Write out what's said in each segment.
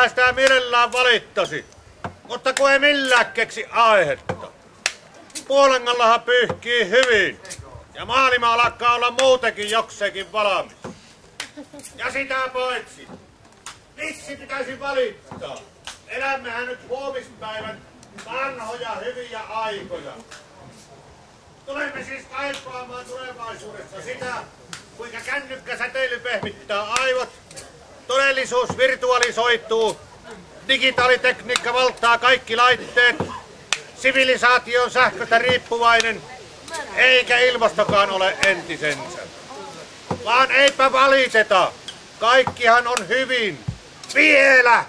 Kyllä sitä mielellään valittasi, mutta kun ei millään keksi aihetta. Puolangallahan pyyhkii hyvin ja maailma alkaa olla muutenkin jokseenkin valmis. Ja sitä paitsi, miksi pitäisi valittaa? Elämmehän nyt huomispäivän vanhoja hyviä aikoja. Tulemme siis kaipaamaan tulevaisuudessa sitä, kuinka kännykkäsäteily pehmittää aivot, todellisuus virtualisoituu, digitaalitekniikka valtaa kaikki laitteet, sivilisaatio on sähköstä riippuvainen, eikä ilmastokaan ole entisensä. Vaan eipä valiteta, kaikkihan on hyvin. Vielä!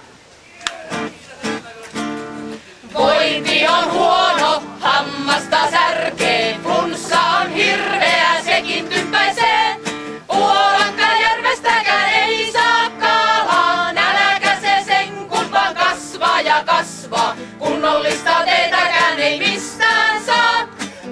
Vointi on huono, hammasta särkee, flunssa on hirveä, sekin tympäisee. Puolankajärvestäkään ei saa kalaa, nälkä se sen kun vaan kasvaa ja kasvaa. Kunnollista teetäkään ei mistään saa,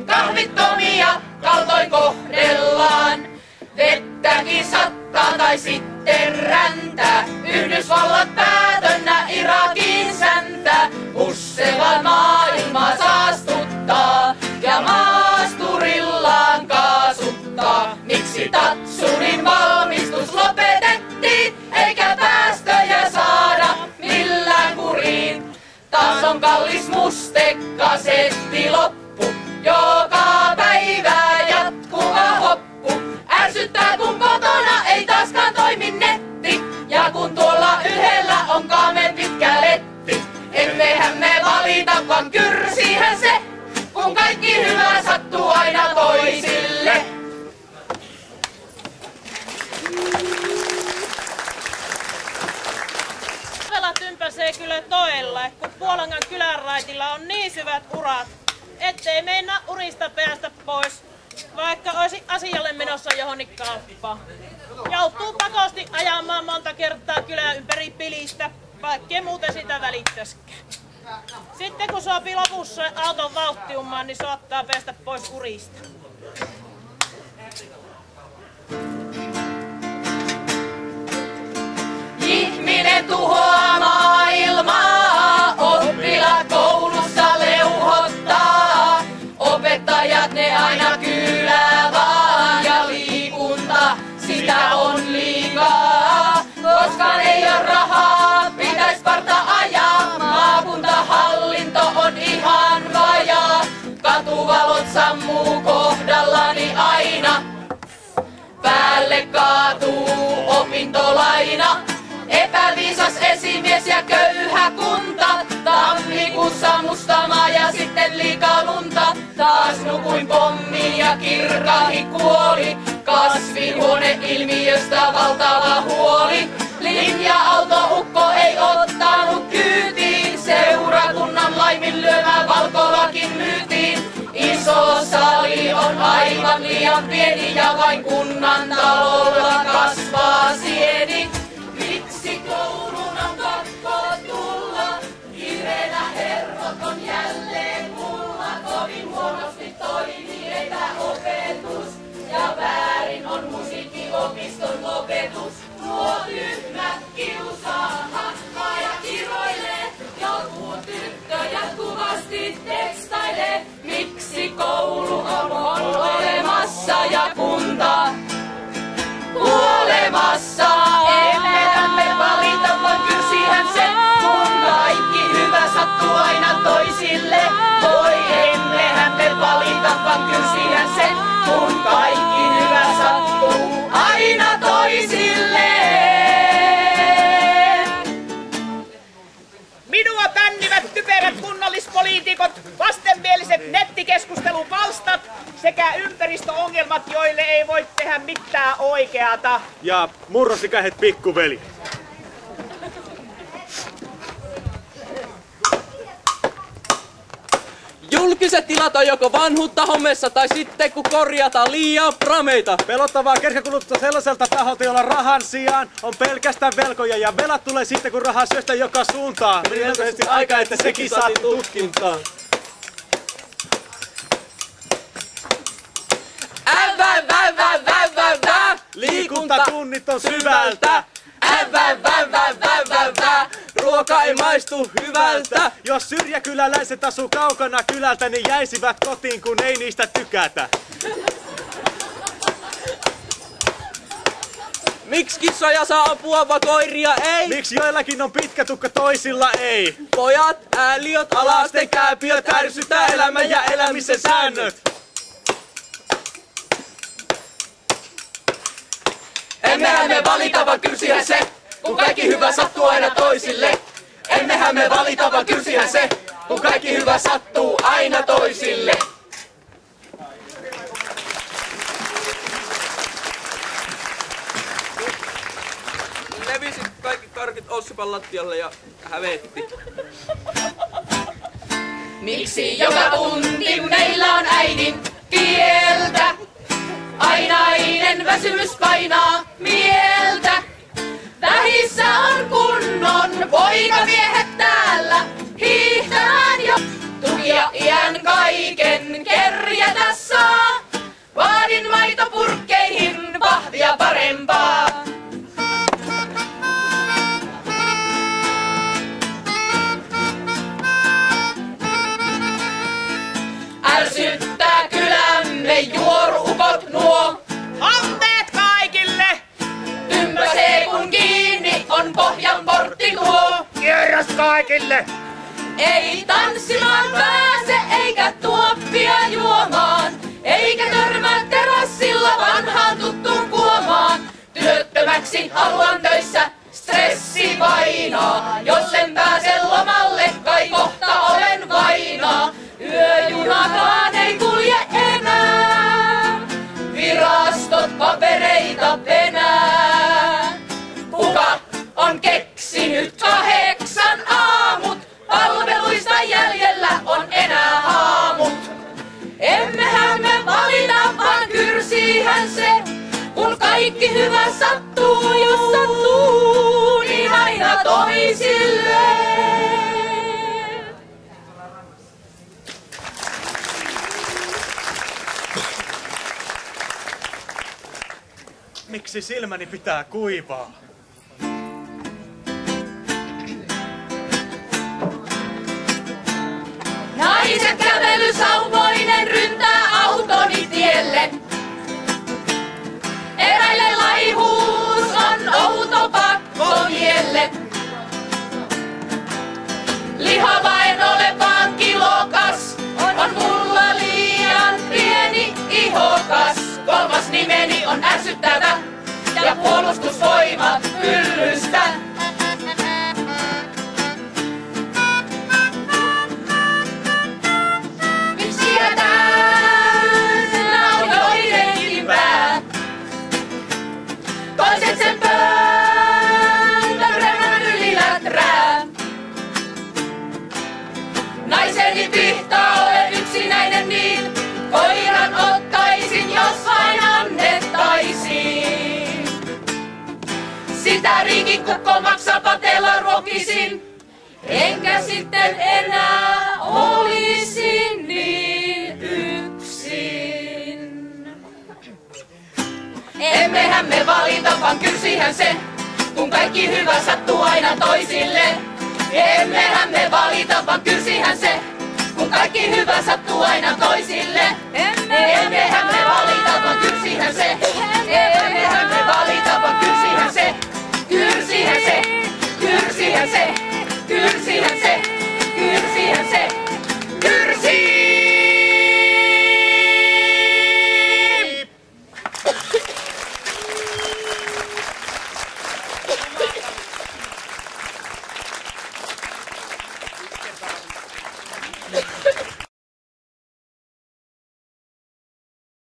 kahvittomia kaltoin kohdellaan. Vettäkin sattaa tai sitten räntää, Yhdysvallat päätönnä Irakin säntä. Bussevan maailmaa saastuttaa ja maasturillaan kaasuttaa. Miksi Tatsunin valmistus lopetettiin, eikä päästöjä saada millään kuriin? Taas on kallis mustekasetti loppu, joka päivä jatkuva hoppu. Ärsyttää kun kotona ei taaskaan toimi netti, ja kun tuolla yhdellä on kaamen pitkä letti. Emmehän me valita, vaan kyrsihän se, kun kaikki hyvä sattuu aina toisille. Savela tympäsee kyllä toelle, kun Puolangan kylänraitilla on niin syvät urat, ettei meinaa urista päästä pois, vaikka olisi asialle menossa johonkin kauppaan. Joutuu pakosti ajamaan monta kertaa kylän ympäri pilistä, vaikkei muuten sitä välittäskään. Sitten kun sopii lopussa auton vauhtiumaan, niin saattaa päästä pois urista. Ihminen tuhoaa maailmaa, oppilaat koulussa leuhottaa. Opettajat ne aina kyllä vaan, ja liikunta sitä on liikaa. Koska ei oo rahaa, pitäis parta ajaa, maakuntahallinto on ihan vajaa. Katuvalot sammuu kohdallani aina, päälle kaatuu opintolaina. Epäviisas esimies ja köyhä kunta, tammikuussa mustama ja sitten liikaa lunta. Taas nukuin pommiin ja kirkaahi kuoli, kasvihuoneilmiöstä valtava huoli. Linja-autoukko ei ottanut kyytiin, seurakunnan laiminlyömä valkolakin myytiin. Iso sali on aivan liian pieni ja vain kunnan talolla kasvaa sieni. Miksi koulun on pakko tulla? Kireellä hermot on jälleen mulla. Kovin huonosti toimii etäopetus ja väärin on musiikkiopiston lopetus. Nuo tyhmät kiusaa, hakkaa ja kiroilee. Joku tyttö jatkuvasti tekstailee. Miksi koulu on olemassa ja kunta kuolemassa? Emmehän me valita, vaan kyrsihän se, kun kaikki hyvä sattuu aina toisille. Voi emmehän me valita, vaan kyrsihän se, kun kaikki hyvä sattuu aina toisille. Minua pännivät typerät kunnallispoliitikot, vastenmieliset nettikeskustelun palstat sekä ympäristöongelmat, joille ei voi tehdä mitään oikeata. Ja murrosikäiset pikkuveli. Julkiset tilat on joko vanhuutta hommessa tai sitten kun korjataan liian prameita. Pelottavaa kerskakulutusta sellaiselta taholta, jolla rahan sijaan on pelkästään velkoja ja velat tulee sitten kun rahaa syöstä joka suuntaan. Riittävästi aika, että sekin saatiin tutkintaan. Liikuntatunnit on syvältä. ruoka ei maistu hyvältä. Jos syrjäkyläläiset asuu kaukana kylältä, niin jäisivät kotiin, kun ei niistä tykätä. Miksi kissoja saa ampua, vaan koiria ei? Miksi joillakin on pitkä tukka, toisilla ei? Pojat, ääliöt, ala-asteen kääpiöt ärsyttää elämän ja elämisen säännöt. Emmehän me valita, vaan kyrsihän se, kun kaikki hyvä sattuu aina toisille. Emmehän me valita, vaan kyrsihän se, kun kaikki hyvä sattuu aina toisille. Levisi kaikki karkit Ossipan lattialle ja hävetti. Miksi joka tunti meillä on äidin kieltä? Ainainen väsymys painaa mieltä. Vähissä on kunnon poikamiehet täällä hiihtämään jo. Tukia iän kaiken kerjätä saa. Vaadin maitopurkkeihin vahvia parempaa. Ärsyttää kylämme juoruukot nuo. Hammeet kaikille! Tympäsee kun kiinni on pohjan portti tuo. Kierros kaikille! Ei tanssimaan pääse eikä tuoppia juomaan. Eikä törmää terassilla vanhaan tuttuun kuomaan. Työttömäksi haluan töissä, stressi painaa. Jos en pääse lomalle, kai kohta olen vainaa. Yöjunakaan ei kulje enää. Virastot papereita penää. Kuka on keksinyt 8 aamut? Palveluista jäljellä on enää haamut. Emmehän me valita, vaan kyrsiihän se. Kun kaikki hyvä sattuu, jos sattuu, niin aina toisille. Miksi silmäni pitää kuivaa? Naiset kävelysauvoinen ryntää autoni tielle. Eräille laihuus on outo pakko mielle. Lihava en ole vaan kilokas, on mulla liian pieni ihokas. 3. nimeni on ärsyttävä ja puolustusvoimat hyllystä. Miksi jätän on joidenkin pää? Toiset sen pöntön reunan yli läträä. Naiseni pihtaa olen yksinäinen niin, koiran ottaisin, jos vain annettaisiin. Sitä riikikukko maksapateella ruokisin, enkä sitten enää olisi niin yksin. Emmehän me valita, vaan kyrsihän se, kun kaikki hyvä sattuu aina toisille. Emmehän me valita, vaan kyrsihän se, kun kaikki hyvä sattuu aina toisille.